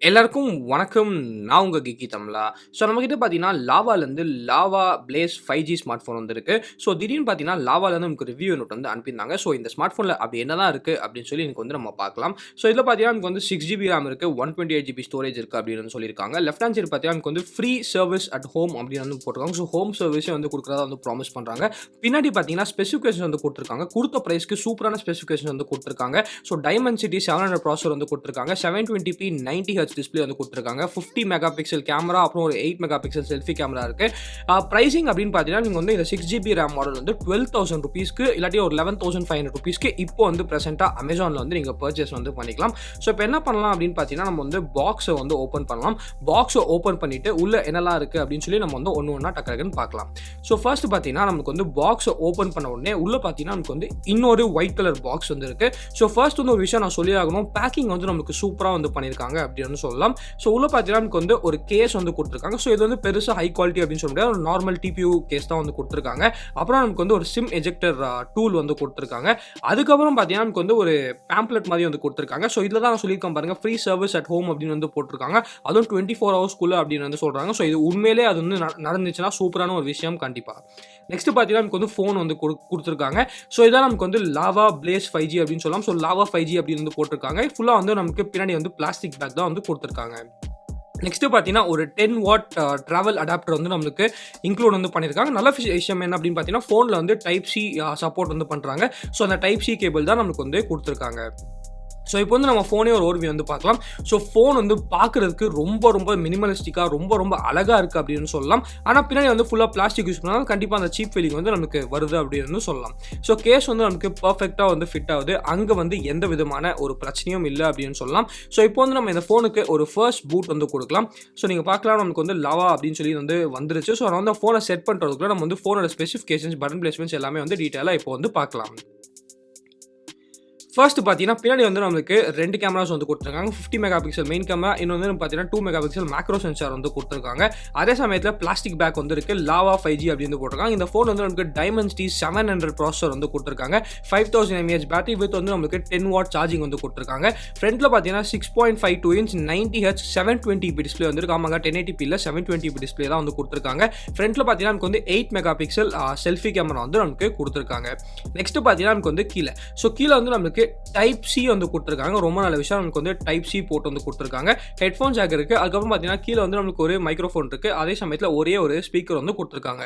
எல்லாருக்கும் வணக்கம். நான் உங்க Geekytamizha. ஸோ நம்மகிட்ட பார்த்தீங்கன்னா, லாவாலேருந்து Lava blaze 5G smartphone வந்திருக்கு. ஸோ திடீர்னு பார்த்தீங்கன்னா, லாவாலேருந்து நமக்கு ரிவ்யூ நோட் வந்து அனுப்பியிருந்தாங்க. ஸோ இந்த ஸ்மார்ட் ஃபோனில் அப்படி என்னதான் இருக்குது அப்படின்னு சொல்லி எனக்கு வந்து நம்ம பார்க்கலாம். ஸோ இதில் பார்த்தீங்கன்னா, நமக்கு வந்து 6GB RAM இருக்குது, 128GB ஸ்டோரேஜ் இருக்குது அப்படின்னு சொல்லியிருக்காங்க. லெஃப்ட் ஹேண்ட் சைடு பார்த்தீங்கன்னா, நமக்கு வந்து ஃப்ரீ சர்வீஸ் அட் ஹோம் அப்படின்னு வந்து போட்டிருக்காங்க. ஸோ ஹோம் சர்வீஸே வந்து கொடுக்குறதா வந்து ப்ராமிஸ் பண்ணுறாங்க. பின்னாடி பார்த்தீங்கன்னா, ஸ்பெசிஃபிகேஷன் வந்து கொடுத்துருக்காங்க. கொடுத்த ப்ரைஸ்க்கு சூப்பரான ஸ்பெசிஃபிகேஷன் வந்து கொடுத்துருக்காங்க. ஸோ டைமென்சிட்டி 700 ப்ராசர் வந்து கொடுத்துருக்காங்க. 720p 90Hz டிஸ்பிளே வந்து கொடுத்துருக்காங்க. 50 மெகா பிக்சல் கேமரா, அப்புறம் ஒரு 8 மெகா பிக்சல் செல்ஃபி கேமரா இருக்கு. பிரைசிங் அப்படின்னு பார்த்தீங்கன்னா, நீங்கள் வந்து இந்த 6GB RAM மாடல் வந்து 12,000 ருபீஸ்க்கு இல்லாட்டி ஒரு 11,500 ருபீஸ்க்கு இப்போ வந்து ப்ரெசென்ட்டாக அமேசானில் வந்து நீங்கள் பர்ச்சேஸ் வந்து பண்ணிக்கலாம். ஸோ இப்போ என்ன பண்ணலாம் அப்படின்னு பார்த்தீங்கன்னா, நம்ம வந்து பாக்ஸை வந்து ஓப்பன் பண்ணலாம். பாக்ஸை ஓப்பன் பண்ணிட்டு உள்ள என்னெல்லாம் இருக்குது அப்படின்னு சொல்லி நம்ம வந்து ஒன்று ஒன்றா டக்குன்னு பார்க்கலாம். ஸோ ஃபர்ஸ்ட் பார்த்தீங்கன்னா, நமக்கு வந்து பாக்ஸை ஓப்பன் பண்ண உடனே உள்ள பார்த்தீங்கன்னா, நமக்கு வந்து இன்னொரு ஒயிட் கலர் பாக்ஸ் வந்து இருக்கு. ஸோ ஃபர்ஸ்ட் வந்து ஒரு விஷயம் நான் சொல்லி ஆகணும், பேக்கிங் வந்து நமக்கு சூப்பராக வந்து பண்ணியிருக்காங்க அப்படின்னு சொல்லலாம். ஸோ உள்ள பார்த்தீங்கன்னா நமக்கு வந்து ஒரு கேஸ் வந்து கொடுத்துருக்காங்க. ஸோ இது வந்து பெருசாக ஹை குவாலிட்டி அப்படின்னு சொல்ல முடியாது, ஒரு நார்மல் டிபியூ கேஸ் தான் வந்து கொடுத்துருக்காங்க. அப்புறம் நமக்கு வந்து ஒரு சிம் எஜெக்டர் டூல் வந்து கொடுத்துருக்காங்க. அதுக்கப்புறம் பார்த்தீங்கன்னா நமக்கு வந்து ஒரு பேம்ப்ளெட் மாதிரி வந்து கொடுத்துருக்காங்க. ஸோ இதில் தான் சொல்லியிருக்கோம் பாருங்க, ஃப்ரீ சர்வீஸ் அட் ஹோம் அப்படின்னு வந்து போட்டிருக்காங்க. அதுவும் 24 ஹவர்ஸ்க்குள்ள அப்படின்னு வந்து சொல்கிறாங்க. ஸோ இது உண்மையிலே அது வந்து நடந்துச்சுன்னா சூப்பரான ஒரு விஷயம் கண்டிப்பாக. நெக்ஸ்ட் பார்த்தீங்கன்னா நமக்கு வந்து ஃபோன் வந்து கொடுத்துருக்காங்க. ஸோ இதான் நமக்கு வந்து லாவா பிளேஸ் 5G அப்படின்னு சொல்லலாம். ஸோ லாவா 5G அப்படின்னு வந்து போட்டிருக்காங்க. ஃபுல்லாக வந்து நமக்கு பின்னாடி வந்து பிளாஸ்டிக் பேக் தான் வந்து கொடுத்துருக்காங்க. நெக்ஸ்ட் பார்த்தீங்கன்னா ஒரு 10 வாட் ட்ராவல் அடாப்டர் வந்து நம்மளுக்கு இன்க்ளூட் வந்து பண்ணியிருக்காங்க. நல்ல விஷயம் என்ன அப்படின்னு பார்த்தீங்கன்னா, ஃபோனில் வந்து டைப் சி சப்போர்ட் வந்து பண்ணுறாங்க. ஸோ அந்த டைப் சி கேபிள் தான் நமக்கு வந்து கொடுத்துருக்காங்க. ஸோ இப்போ வந்து நம்ம ஃபோனே ஒரு ஓவர்வியூ வந்து பார்க்கலாம். ஸோ ஃபோன் வந்து பார்க்குறதுக்கு ரொம்ப மினிமலிஸ்டிக்காக ரொம்ப அழகாக இருக்குது அப்படின்னு சொல்லலாம். ஆனால் பின்னாடி வந்து ஃபுல்லாக பிளாஸ்டிக் யூஸ் பண்ணாலும் கண்டிப்பாக அந்த சீப் ஃபீலிங் வந்து நமக்கு வருது அப்படின்னு சொல்லலாம். ஸோ கேஸ் வந்து நமக்கு பர்ஃபெக்டாக வந்து ஃபிட் ஆகுது. அங்கே வந்து எந்த விதமான ஒரு பிரச்சனையும் இல்லை அப்படின்னு சொல்லலாம். ஸோ இப்போ வந்து நம்ம இந்த ஃபோனுக்கு ஒரு ஃபர்ஸ்ட் பூட் வந்து கொடுக்கலாம். ஸோ நீங்கள் பார்க்கலாம், நமக்கு வந்து லாவா அப்படின்னு சொல்லி வந்து வந்துருச்சு. ஸோ நம்ம வந்து ஃபோனை செட் பண்ணுறதுக்குள்ள நம்ம வந்து ஃபோனோட ஸ்பெசிஃபிகேஷன்ஸ், பட்டன் பிளேஸ்மெண்ட்ஸ் எல்லாமே வந்து டீட்டெயிலாக இப்போ வந்து பார்க்கலாம். ஃபர்ஸ்ட் பார்த்தீங்கன்னா, பின்னாடி வந்து நம்மளுக்கு 2 கேமராஸ் வந்து கொடுத்துருக்காங்க. 50 மெகா பிக்சல் மெயின் கேமரா, இன்னொன்று பார்த்தீங்கன்னா 2 மெகா பிக்சல் மேக்ரோ சென்சார் வந்து கொடுத்துருக்காங்க. அதே சமயத்தில் பிளாஸ்டிக் பேக் வந்து இருக்கு. லாவா 5G அப்படின்னு போட்டிருக்காங்க. இந்த ஃபோன் வந்து நமக்கு டைமென்சிட்டி 700 ப்ராசர் வந்து கொடுத்துருக்காங்க. 5000 mAh பேட்டரி வித் வந்து நமக்கு 10 வாட் சார்ஜிங் வந்து கொடுத்துருக்காங்க. ஃப்ரண்ட்ல பார்த்தீங்கன்னா 6.52 இன்ச் 90Hz 720p டிஸ்பிளே வந்து இருக்கு. ஆமாங்க, 1080p இல்லை 720p டிஸ்பிளே தான் வந்து கொடுத்துருக்காங்க. ஃப்ரண்ட்ல பார்த்தீங்கன்னா நமக்கு வந்து 8 மெகா பிக்சல் செல்ஃபி கேமரா வந்து நமக்கு கொடுத்துருக்காங்க. நெக்ஸ்ட் பார்த்தீங்கன்னா நமக்கு வந்து கீழே வந்து நமக்கு டைப் சி வந்து கொடுத்துருக்காங்க. ரொம்ப நல்ல விஷயம், நமக்கு வந்து டைப் சி போட்டு வந்து கொடுத்துருக்காங்க. ஹெட்ஃபோன் ஜாக் இருக்குது. அதுக்கப்புறம் பார்த்தீங்கன்னா கீழே வந்து நமக்கு ஒரு மைக்ரோஃபோன் இருக்குது. அதே சமயத்தில் ஒரே ஒரு ஸ்பீக்கர் வந்து கொடுத்துருக்காங்க.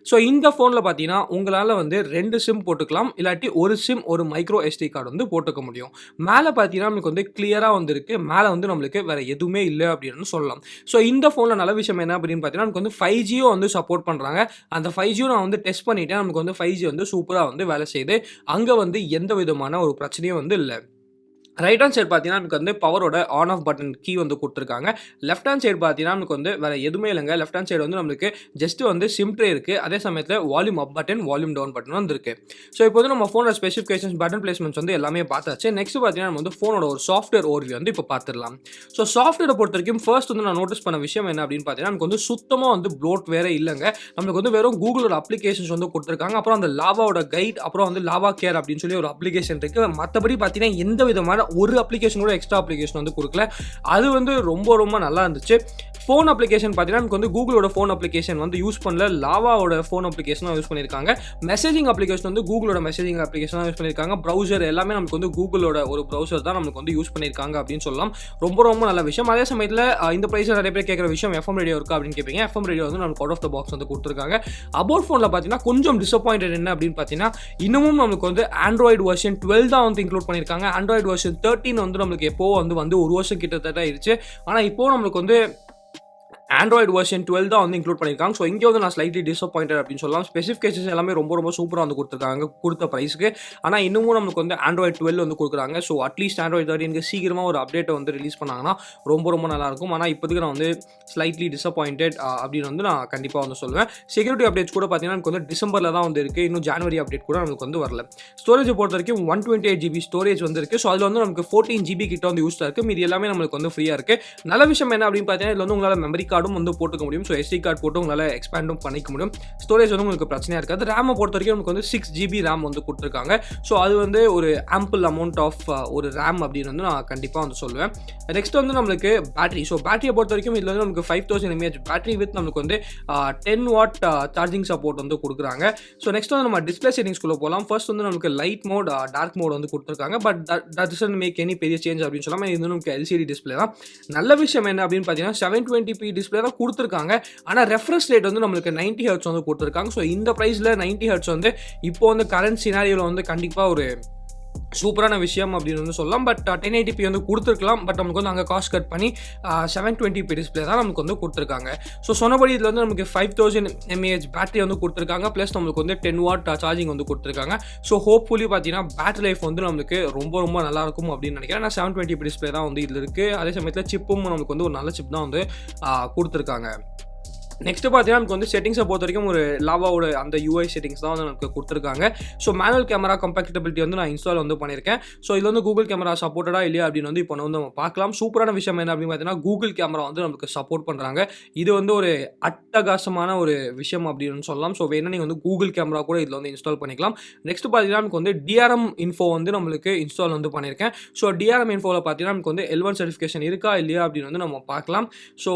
ஸோ இந்த ஃபோனில் பார்த்தீங்கன்னா உங்களால் வந்து 2 சிம் போட்டுக்கலாம், இல்லாட்டி ஒரு சிம் ஒரு மைக்ரோ எஸ்டி கார்டு வந்து போட்டுக்க முடியும். மேலே பார்த்தீங்கன்னா நமக்கு வந்து கிளியராக வந்து இருக்குது. மேலே வந்து நம்மளுக்கு வேறு எதுவுமே இல்லை அப்படின்னு சொல்லலாம். ஸோ இந்த ஃபோனில் நல்ல விஷயம் என்ன அப்படின்னு பார்த்தீங்கன்னா, நமக்கு வந்து 5Gயும் வந்து சப்போர்ட் பண்ணுறாங்க. அந்த 5Gயும் நான் வந்து டெஸ்ட் பண்ணிவிட்டேன். நமக்கு வந்து 5G வந்து சூப்பராக வந்து வேலை செய்யுது. அங்கே வந்து எந்த விதமான ஒரு பிரச்சனையும் வந்து இல்லை. ரைட் ஹேண்ட் சைடு பார்த்தீங்கன்னா நமக்கு வந்து பவரோட ஆன் ஆஃப் பட்டன் கீ வந்து கொடுத்துருக்காங்க. லெஃப்ட் ஹேண்ட் சைடு பார்த்தீங்கன்னா நமக்கு வந்து வேறு எதுவுமே இல்லைங்க. லெஃப்ட் ஹேண்ட் சைடு வந்து நம்மளுக்கு ஜஸ்ட் வந்து சிம் ட்ரே இருக்குது. அதே சமயத்தில் volume up button, volume down button வந்து இருக்குது. ஸோ இப்போ வந்து நம்ம ஃபோனோட ஸ்பெசிஃபிகேஷன்ஸ், பட்டன் பிளேஸ்மெண்ட்ஸ் வந்து எல்லாமே பார்த்தாச்சு. நெக்ஸ்ட் பார்த்தீங்கன்னா நம்ம வந்து ஃபோனோட ஒரு சாஃப்ட்வேர் ஓவர்வியூ வந்து இப்போ பார்த்துடலாம். ஸோ சாஃப்ட்வேரை பொறுத்த வரைக்கும் ஃபர்ஸ்ட் வந்து நான் நோட்டீஸ் பண்ண விஷயம் என்ன அப்படின்னு பார்த்தீங்கன்னா, நமக்கு வந்து சுத்தமாக வந்து ப்ளோட் வேறு இல்லைங்க. நம்மளுக்கு வந்து வெறும் கூகுளோட அப்ளிகேஷன்ஸ் வந்து கொடுத்துருக்காங்க. அப்புறம் அந்த லாவாவோட கைட், அப்புறம் வந்து லாவா கேர் அப்படின்னு சொல்லி ஒரு அப்ளிகேஷன் இருக்குது. மற்றபடி பார்த்தீங்கன்னா எந்த விதமான ஒரு அப்ளிகேஷன் எக்ஸ்ட்ரா அப்ளிகேஷன் வந்து கொடுக்கல. அது வந்து ரொம்ப நல்லா இருந்துச்சு. ஃபோன் அப்ளிகேஷன் பார்த்தீங்கன்னா நமக்கு வந்து கூகுளோட ஃபோன் அப்ளிகேஷன் வந்து யூஸ் பண்ணல, லாவாவோட ஃபோன் அப்ளிகேஷன் யூஸ் பண்ணியிருக்காங்க. மெசேஜிங் அப்ளிகேஷன் வந்து கூகுளோட மெசேஜிங் அப்ளிகேஷன் யூஸ் பண்ணியிருக்காங்க. ப்ரௌசர் எல்லாமே நமக்கு வந்து கூகுளோட ஒரு ப்ரௌசர் தான் நமக்கு வந்து யூஸ் பண்ணியிருக்காங்க அப்படின்னு சொல்லலாம். ரொம்ப நல்ல விஷயம். அதே சமயத்தில் இந்த ப்ரைஸில் நிறைய பேர் கேட்குற விஷயம், எஃப்எம் ரேடியோ இருக்கா அப்படின்னு கேட்பீங்க. எஃப்எம் ரேடியோ வந்து நமக்கு அவுட் ஆஃப் த பாக்ஸ் வந்து கொடுத்துருக்காங்க. அபவுட் ஃபோனில் பார்த்தீங்கன்னா கொஞ்சம் டிசப்பாயிண்டட் என்ன அப்படின்னு பார்த்தீங்கன்னா, இன்னமும் நமக்கு வந்து ஆண்ட்ராய்டு வெர்ஷன் 12 தான் வந்து இன்க்ளூட் பண்ணியிருக்காங்க. ஆண்ட்ராய்டு வெர்ஷன் 13 வந்து நம்மளுக்கு எப்போ வந்து ஒரு வருஷம் கிட்டத்தட்ட ஆயிடுச்சு. ஆனால் இப்போ நம்மளுக்கு வந்து ஆண்ட்ராய்டு வெர்ஷன் 12 தான் வந்து இன்க்ளூட் பண்ணியிருக்காங்க. ஸோ இங்கே வந்து நான் ஸ்லைட்லி டிசப்பாயிண்டட் அப்படின்னு சொல்லலாம். ஸ்பெசிஃபிகேஷன்ஸ் எல்லாமே ரொம்ப சூப்பராக வந்து கொடுத்துருக்காங்க கொடுத்த ப்ரைஸ்க்கு. ஆனால் இன்னமும் நமக்கு வந்து ஆண்ட்ராய்டு 12 வந்து கொடுக்குறாங்க. ஸோ அட்லீஸ்ட் ஆண்ட்ராய்டு 13 சீக்கிரமாக ஒரு அப்டேட்டை வந்து ரிலீஸ் பண்ணாங்கன்னா ரொம்ப நல்லாயிருக்கும். ஆனால் இப்போதைக்கு நான் வந்து ஸ்லைட்லி டிசப்பாயிண்டட் அப்படின்னு வந்து நான் கண்டிப்பாக வந்து சொல்லுவேன். செக்யூரிட்டி அப்டேட்ஸ் கூட பார்த்தீங்கன்னா நமக்கு வந்து டிசம்பரில் தான் வந்து இருக்குது. இன்னும் ஜனவரி அப்டேட் கூட நமக்கு வந்து வரல. ஸ்டோரேஜ் பொறுத்த வரைக்கும் 128GB ஸ்டோரேஜ் வந்து இருக்குது. ஸோ அதில் வந்து நமக்கு 14GB கிட்ட வந்து யூஸ்டாக இருக்குது. மீதி எல்லாமே நம்மளுக்கு வந்து ஃப்ரீயாக இருக்குது. நல்ல விஷயம் என்ன அப்படின்னு பார்த்தீங்கன்னா, இதில் வந்து உங்களால் மெமரி கார்டும் வந்து போட்டுக்க முடியும். ஸோ எஸ்டி கார்டு போட்டு உங்களால் எக்ஸ்பேண்டும் பண்ணிக்க முடியும். ஸ்டோரேஜ் வந்து உங்களுக்கு பிரச்சனையாக இருக்காது. ரேமை பொறுத்த வரைக்கும் நமக்கு வந்து 6 GB ரேம் வந்து கொடுத்துருக்காங்க. ஸோ அது வந்து ஒரு ஆம்பிள் அமௌண்ட் ஆஃப் ஒரு ரேம் அப்படின்னு வந்து நான் கண்டிப்பாக வந்து சொல்லுவேன். நெக்ஸ்ட் வந்து நம்மளுக்கு பேட்டரி. ஸோ பேட்டரியை பொறுத்த வரைக்கும் இதில் வந்து நமக்கு 5000 mAh பேட்டரி வித் நமக்கு வந்து 10 வாட் சார்ஜிங் சப்போர்ட் வந்து கொடுக்குறாங்க. ஸோ நெக்ஸ்ட் வந்து நம்ம டிஸ்பிளே செட்டிங்ஸ்குள்ளே போகலாம். ஃபர்ஸ்ட் வந்து நமக்கு லைட் மோட், டார்க் மோட் வந்து கொடுத்துருக்காங்க. But that doesn't make any பெரிய சேஞ்ச் அப்படின்னு சொல்லாமல் இது வந்து நமக்கு எல்சிடி டிஸ்பிளே தான். நல்ல விஷயம் என்ன அப்படின்னு பார்த்தீங்கன்னா 720p டிஸ்பிளே தான் கொடுத்துருக்காங்க. ஆனால் ரெஃப்ரெஷ் ரேட் வந்து நம்மளுக்கு 90 Hz வந்து கொடுத்துருக்காங்க. ஸோ இந்த ப்ரைஸில் 90 Hz வந்து இப்போ வந்து கரண்ட் சினாரியோவில் வந்து கண்டிப்பாக ஒரு சூப்பரான விஷயம் அப்படின்னு வந்து சொல்லலாம். பட் 1080p வந்து கொடுத்துருக்கலாம். பட் நமக்கு வந்து அங்கே காஸ்ட் கட் பண்ணி 720p டிஸ்பிளே தான் நமக்கு வந்து கொடுத்துருக்காங்க. ஸோ சொன்னபடி இதில் வந்து நமக்கு 5000 mAh பேட்டரி வந்து கொடுத்துருக்காங்க. ப்ளஸ் நம்மளுக்கு வந்து 10 வாட் சார்ஜிங் வந்து கொடுத்துருக்காங்க. ஸோ ஹோப்ஃபுல்லி பார்த்தீங்கன்னா பேட்டரி லைஃப் வந்து நம்மளுக்கு ரொம்ப ரொம்ப நல்லாயிருக்கும் அப்படின்னு நினைக்கிறேன். நான் 720p டிஸ்பிளே தான் வந்து இதில் இருக்குது. அதே சமயத்தில் சிப்பும் நம்மளுக்கு வந்து ஒரு நல்ல சிப் தான் வந்து கொடுத்துருக்காங்க. நெக்ஸ்ட் பார்த்தீங்கன்னா நமக்கு வந்து செட்டிங்ஸை பொறுத்த வரைக்கும் ஒரு லாவாவோட அந்த UI செட்டிங்ஸ் தான் வந்து நமக்கு கொடுத்துருக்காங்க. ஸோ மேனுவல் கேமரா கம்பேட்டபிலிட்டி வந்து நான் இன்ஸ்டால் வந்து பண்ணியிருக்கேன். ஸோ இதில் வந்து கூகுள் கேமரா சப்போர்ட்டடா இல்லையா அப்படின்னு வந்து இப்போ வந்து நம்ம பார்க்கலாம். சூப்பரான விஷயம் என்ன அப்படின்னு பார்த்தீங்கன்னா கூகுள் கேமரா வந்து நமக்கு சப்போர்ட் பண்ணுறாங்க. இது வந்து ஒரு அட்டகாசமான ஒரு விஷயம் அப்படின்னு சொல்லலாம். ஸோ வேணா நீங்கள் வந்து கூகுள் கேமரா கூட இதில் வந்து இன்ஸ்டால் பண்ணிக்கலாம். நெக்ஸ்ட் பார்த்தீங்கன்னா நமக்கு வந்து DRM இன்ஃபோ வந்து நம்மளுக்கு இன்ஸ்டால் வந்து பண்ணியிருக்கேன். ஸோ DRM இன்ஃபோவில் பார்த்தீங்கன்னா நமக்கு வந்து L1 சர்டிஃபிகேஷன் இருக்கா இல்லையா அப்படின்னு வந்து நம்ம பார்க்கலாம். ஸோ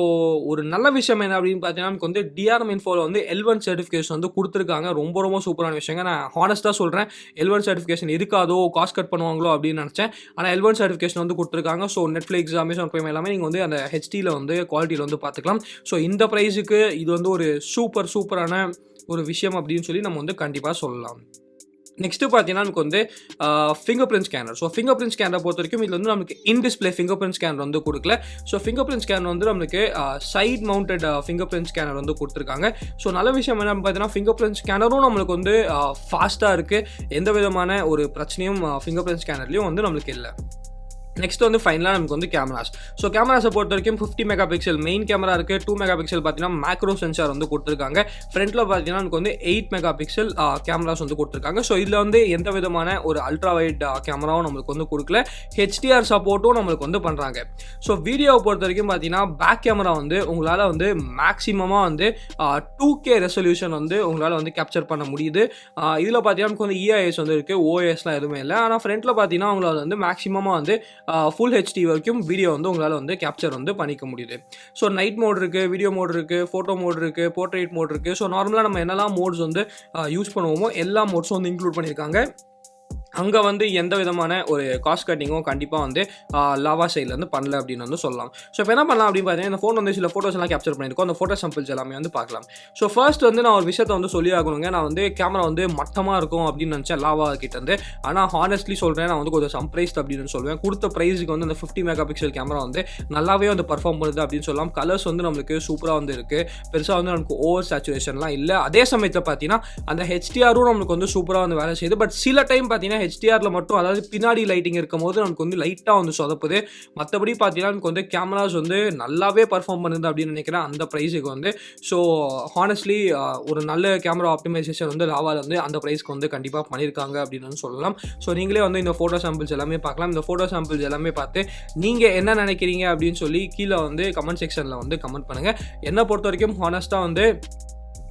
ஒரு நல்ல விஷயம் என்ன அப்படின்னு பார்த்தீங்கன்னா நமக்கு வந்து DRM இன்ஃபோவில் வந்து L1 சர்டிஃபிகேஷன் வந்து கொடுத்துருக்காங்க. ரொம்ப ரொம்ப சூப்பரான விஷயங்க. நான் ஹானஸ்ட்டாக சொல்கிறேன், L1 சர்டிஃபிகேஷன் இருக்காதோ, காஸ்ட் கட் பண்ணுவாங்களோ அப்படின்னு நினச்சேன். ஆனால் L1 சர்டிஃபிகேஷன் வந்து கொடுத்துருக்காங்க. ஸோ நெட்ஃப்ளிக்ஸ், அமேசான் பிரைம் எல்லாமே நீங்கள் வந்து அந்த ஹெச்டியில் வந்து குவாலிட்டியில் வந்து பார்த்துக்கலாம். ஸோ இந்த ப்ரைஸுக்கு இது வந்து ஒரு சூப்பரான ஒரு விஷயம் அப்படின்னு சொல்லி நம்ம வந்து கண்டிப்பாக சொல்லலாம். நெக்ஸ்ட்டு பார்த்தீங்கன்னா நமக்கு வந்து fingerprint scanner. So fingerprint ஸ்கேனரை பொறுத்த வரைக்கும் இதில் வந்து நமக்கு in display fingerprint scanner வந்து கொடுக்கல. ஸோ ஃபிங்கர் பிரிண்ட் ஸ்கேனர் வந்து நம்மளுக்கு side mounted fingerprint scanner வந்து கொடுத்துருக்காங்க. ஸோ நல்ல விஷயம் என்ன பார்த்தீங்கன்னா ஃபிங்கர் பிரிண்ட் ஸ்கேனரும் நம்மளுக்கு வந்து ஃபாஸ்ட்டாக இருக்குது. எந்த விதமான ஒரு பிரச்சனையும் ஃபிங்கர் பிரிண்ட் ஸ்கேனர்லையும் வந்து நம்மளுக்கு இல்லை. நெக்ஸ்ட் வந்து ஃபைனலாக நமக்கு வந்து கேமராஸ். ஸோ கேமராஸை பொறுத்த வரைக்கும் 50 மெகாபிக்சல் மெயின் கேமரா இருக்குது. 2 மெகாபிக்சல் பார்த்தீங்கன்னா மேக்ரோ சென்சார் வந்து கொடுத்துருக்காங்க. ஃப்ரண்ட்டில் பார்த்தீங்கன்னா நமக்கு வந்து 8 மெகாபிக்சல் கேமராஸ் வந்து கொடுத்துருக்காங்க. ஸோ இதில் வந்து எந்த விதமான ஒரு அல்ட்ரா வைட் கேமராவும் நம்மளுக்கு வந்து கொடுக்கல. HDR சப்போர்ட்டும் நம்மளுக்கு வந்து பண்ணுறாங்க. ஸோ வீடியோவை பொறுத்த வரைக்கும் பார்த்தீங்கன்னா பேக் கேமரா வந்து உங்களால் வந்து மேக்ஸிமமாக வந்து 2K ரெசல்யூஷன் வந்து உங்களால் வந்து கேப்சர் பண்ண முடியுது. இதில் பார்த்தீங்கன்னா நமக்கு வந்து EIS வந்து இருக்குது, OISலாம் எதுவுமே இல்லை. ஆனால் ஃப்ரண்ட்டில் பார்த்தீங்கன்னா உங்களால் வந்து மேக்ஸிமமாக வந்து ஃபுல் ஹெச்டி வரைக்கும் வீடியோ வந்து உங்களால் வந்து கேப்சர் வந்து பண்ணிக்க முடியுது. ஸோ நைட் மோட் இருக்குது, வீடியோ மோட் இருக்குது, ஃபோட்டோ மோட் இருக்குது, போர்ட்ரேட் மோட் இருக்குது. ஸோ நார்மலாக நம்ம என்னெல்லாம் மோட்ஸ் வந்து யூஸ் பண்ணுவோமோ எல்லா மோட்ஸும் வந்து இன்க்ளூட் பண்ணியிருக்காங்க. அங்கே வந்து எந்த விதமான ஒரு காஸ்ட் கட்டிங்கும் கண்டிப்பாக வந்து லாவா சைட்லேருந்து பண்ணல அப்படின்னு வந்து சொல்லலாம். ஸோ இப்போ என்ன பண்ணலாம் அப்படின்னு பார்த்தீங்கன்னா இந்த ஃபோன் வந்து சில ஃபோட்டோஸ் எல்லாம் கேப்சர் பண்ணியிருக்கோம். அந்த ஃபோட்டோ சாம்பிள்ஸ் எல்லாமே வந்து பார்க்கலாம். ஸோ ஃபர்ஸ்ட் வந்து நான் ஒரு விஷயத்தை வந்து சொல்லி ஆகணுங்க. நான் வந்து கேமரா வந்து மட்டமாக இருக்கும் அப்படின்னு நினச்சேன் லாவா கிட்டேருந்து. ஆனால் ஹானஸ்ட்லி சொல்கிறேன், நான் வந்து கொஞ்சம் சர்ப்ரைஸ்ட் அப்படின்னு சொல்லுவேன். கொடுத்த ப்ரைஸுக்கு வந்து அந்த 50 மெகாபிக்சல் கேமரா வந்து நல்லாவே வந்து பர்ஃபார்ம் பண்ணுது அப்படின்னு சொல்லலாம். கலர்ஸ் வந்து நம்மளுக்கு சூப்பராக வந்து இருக்குது. பெருசாக வந்து நமக்கு ஓவர் சேச்சுரேஷன்லாம் இல்லை. அதே சமயத்தில் பார்த்தீங்கன்னா அந்த HDRும் நம்மளுக்கு வந்து சூப்பராக வந்து வேலை செய்யுது. பட் சில டைம் பார்த்தீங்கன்னா HDRல மட்டும், அதாவது பின்னாடி லைட்டிங் இருக்கும் போது நமக்கு வந்து லைட்டாக வந்து சொதப்புது. மற்றபடி பார்த்தீங்கன்னா நமக்கு வந்து கேமராஸ் வந்து நல்லாவே பர்ஃபார்ம் பண்ணுது அப்படின்னு நினைக்கிறேன் அந்த ப்ரைஸுக்கு வந்து. ஸோ ஹானஸ்ட்லி ஒரு நல்ல கேமரா ஆப்டிமைசேஷன் வந்து லாவாவில் வந்து அந்த ப்ரைஸ்க்கு வந்து கண்டிப்பாக பண்ணியிருக்காங்க அப்படின்னு சொல்லலாம். ஸோ நீங்களே வந்து இந்த ஃபோட்டோ சாம்பிள்ஸ் எல்லாமே பார்க்கலாம். இந்த ஃபோட்டோ சாம்பிள்ஸ் எல்லாமே பார்த்து நீங்கள் என்ன நினைக்கிறீங்க அப்படின்னு சொல்லி கீழே வந்து கமெண்ட் செக்ஷனில் வந்து கமெண்ட் பண்ணுங்கள். என்னை பொறுத்த வரைக்கும் ஹானஸ்ட்டாக வந்து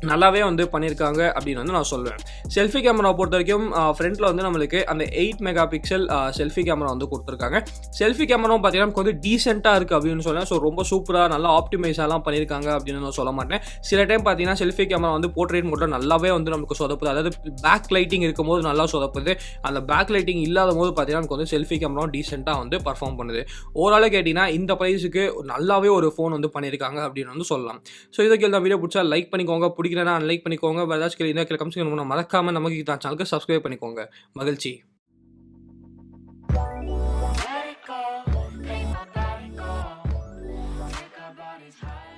நல்லாவே வந்து பண்ணியிருக்காங்க அப்படின்னு வந்து நான் சொல்லுவேன். செல்ஃபி கேமரா பொறுத்த வரைக்கும் ஃப்ரண்ட்டில் வந்து நம்மளுக்கு அந்த 8 மெகாபிக்சல் செல்ஃபி கேமரா வந்து கொடுத்துருக்காங்க. செல்ஃபி கேமராவும் பார்த்தீங்கன்னா நமக்கு வந்து டீசெண்டாக இருக்குது அப்படின்னு சொல்லுவேன். ஸோ ரொம்ப சூப்பராக நல்லா ஆப்டிமைஸாலாம் பண்ணியிருக்காங்க அப்படின்னு நான் சொல்ல மாட்டேன். சில டைம் பார்த்தீங்கன்னா செல்ஃபி கேமரா வந்து போர்ட்ரேட் மோட்டில் நல்லாவே வந்து நமக்கு சொதப்புது. அதாவது பேக் லைட்டிங் இருக்கும் போது நல்லா சொதப்புது. அந்த பேக் லைட்டிங் இல்லாத போது பார்த்தீங்கன்னா நமக்கு வந்து செல்ஃபி கேமராவும் டீசெண்டாக வந்து பர்ஃபார்ம் பண்ணுது. ஓவராலாக கேட்டிங்கன்னா இந்த ப்ரைஸுக்கு நல்லாவே ஒரு ஃபோன் வந்து பண்ணியிருக்காங்க அப்படின்னு வந்து சொல்லலாம். ஸோ இதுக்கு இந்த வீடியோ பிடிச்சா லைக் பண்ணிக்கோங்க, பிடிக்கிறேன்னா லைக் பண்ணிக்கோங்க. வேறு ஏதாச்சும் கேள்வி இருந்தால் கமெண்ட்ஸ் பண்ண மறக்காமல் நமக்கு தான் சேனலுக்கு சப்ஸ்கிரைப் பண்ணிக்கோங்க. மகிழ்ச்சி. Let it go, make my body go, take our bodies high.